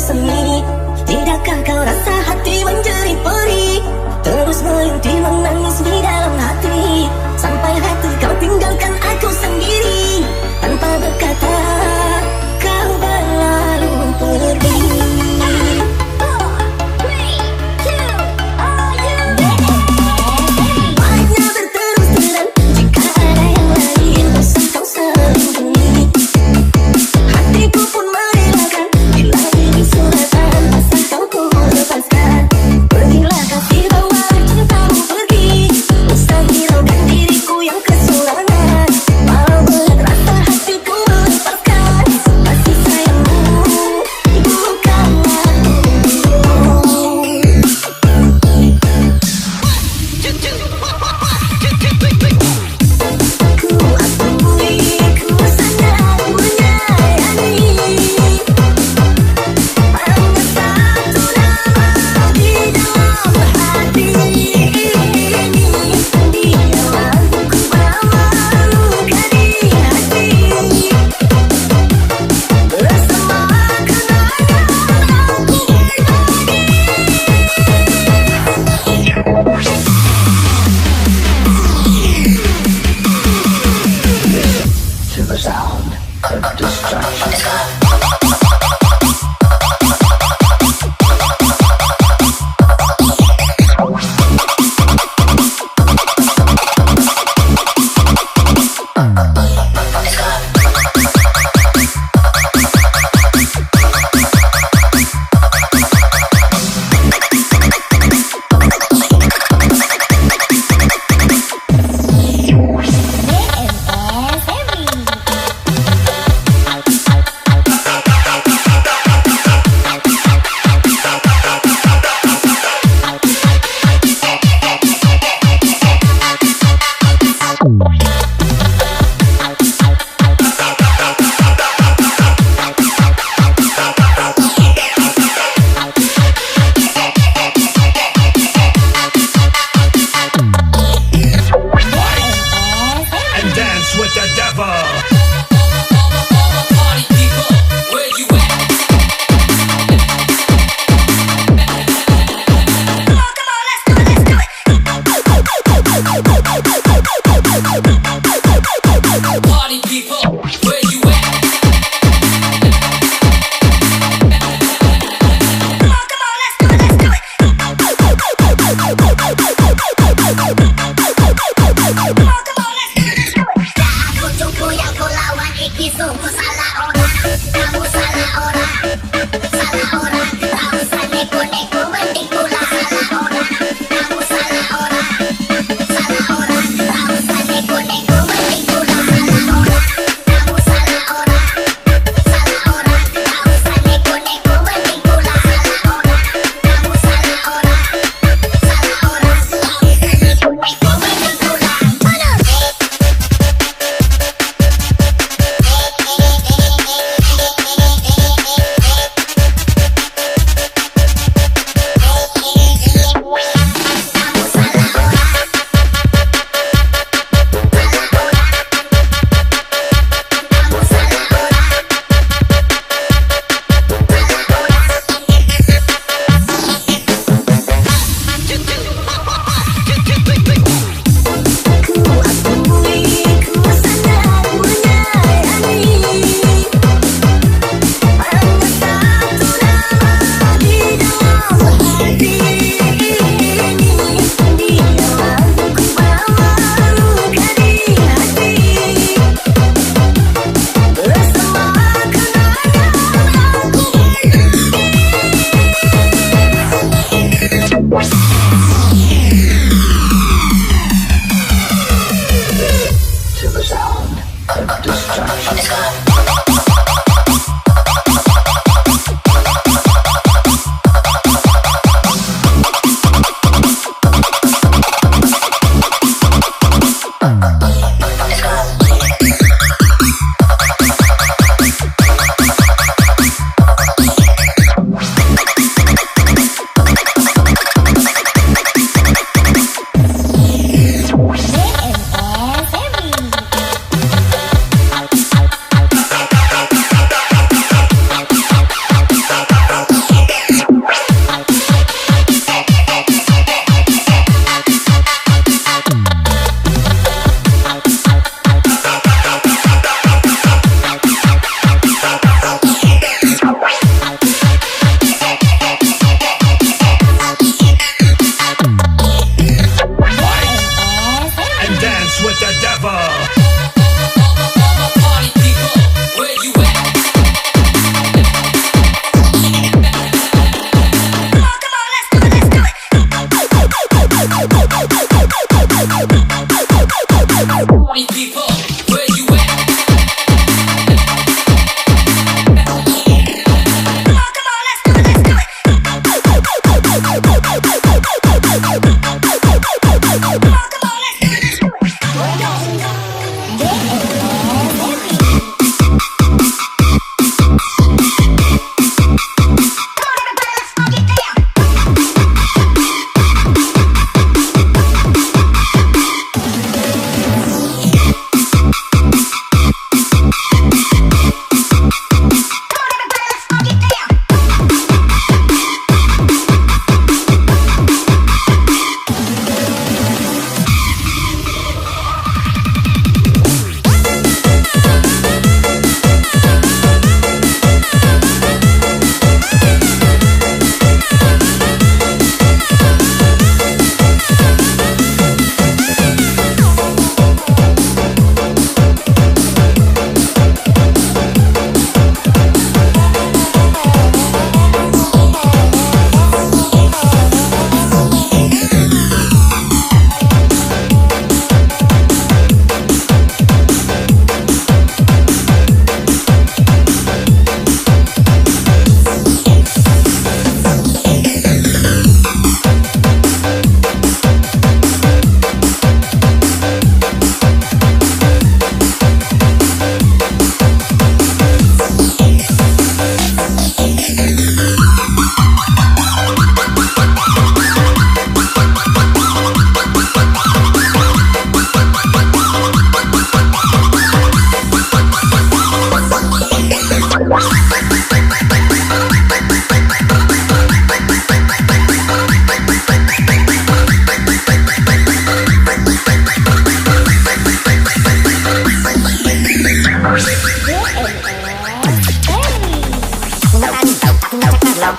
seni. Tidakkah kau rasa hati menjerit perih, terus merintih menangis di dalam hati, sampai hati kau tinggalkan aku sendiri. Tanpa berkata kau berlalu pergi. Baiknya berterus terang jika ada yang lain bosan kau sembunyi. Hatiku pun merelakan bila ini suratan pasal kau ku lepaskan. Pergilah kasih bawa cintamu pergi, usah hiraukan diriku yang kesurangan. Walau berat rasa hatiku melepaskan kasih sayangmu, bukan aku. Ku akui, ku sangat menyayangi. Hanya satu nama di dalam hati ini, dialah ku bawa luka di hati. Bersama kenangan aku Super sound of destruction. And dance with the devil. Party people, where you at? Party people, where you at? Aku tunggu yang kau lawan iki sungguh salah orang. Kamu salah orang, salah orang. Tak usah neko-neko mending pulang. Salah orang, kamu salah orang, salah orang. Tak usah neko-neko mending pulang. Salah orang, kamu salah orang, salah orang. Tak usah neko-neko mending pulang. Salah orang, kamu salah orang, salah orang. Tak usah neko-neko mending pulang.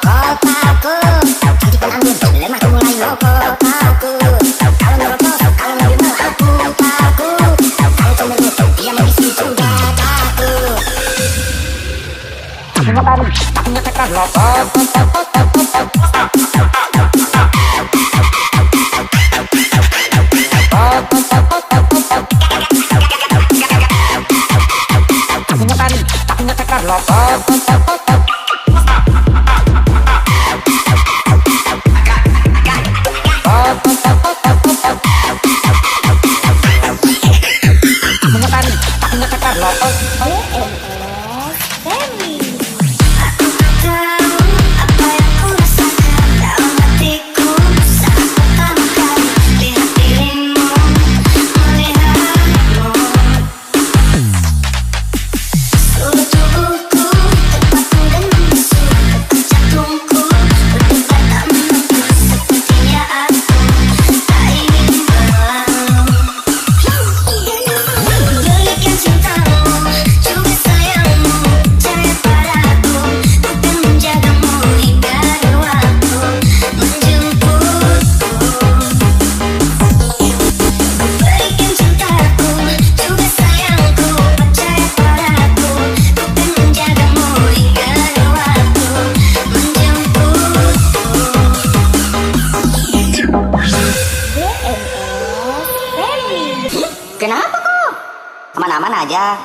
kotaku. Cantikan angin, lemahku mulai loko taku. Kalau ngerokok, kalau lebih mau aku taku. Kalau cemburu, dia mengisi cintakaku. Tapi ngapain, tapi ngetekan loko. Kenapa kok? Aman-aman aja.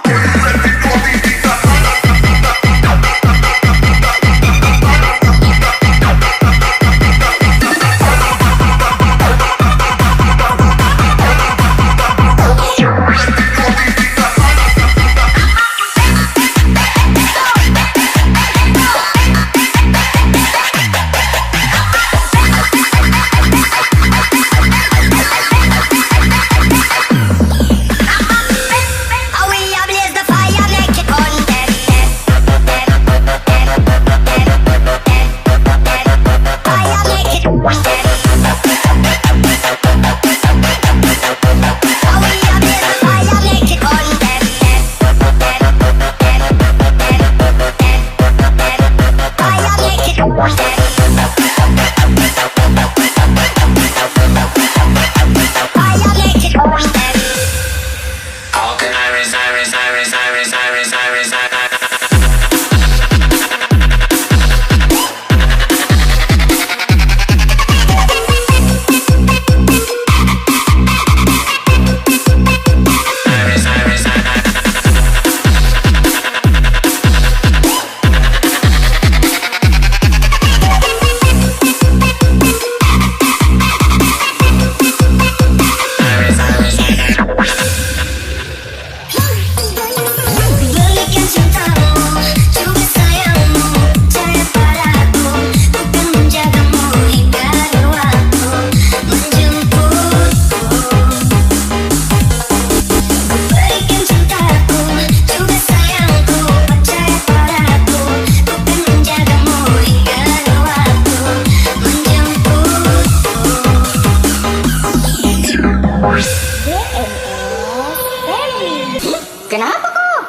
Kenapa kok?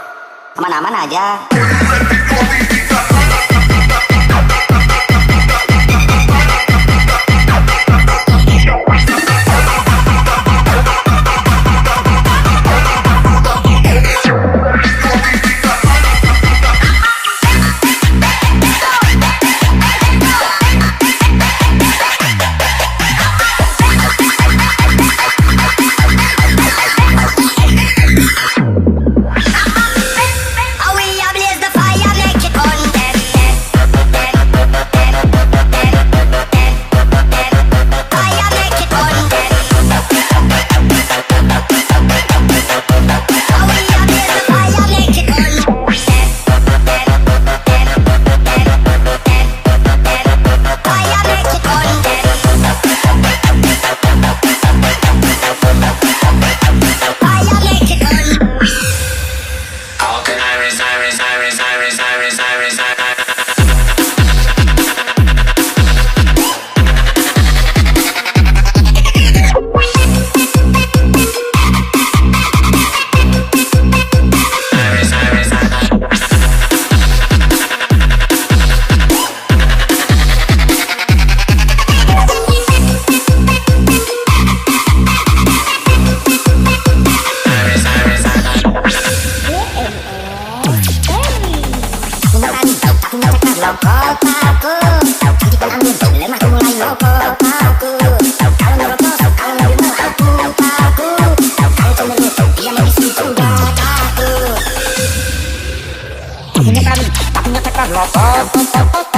Aman-aman aja. berani, aku ngecakar lokot aku. Hentikan angin, lemahku mulai lokot aku. Kalau ngerokok, kalau mobil mau aku takut. Kalau cemberut, dia medisi sudah takut. Aku ngecakar lokot.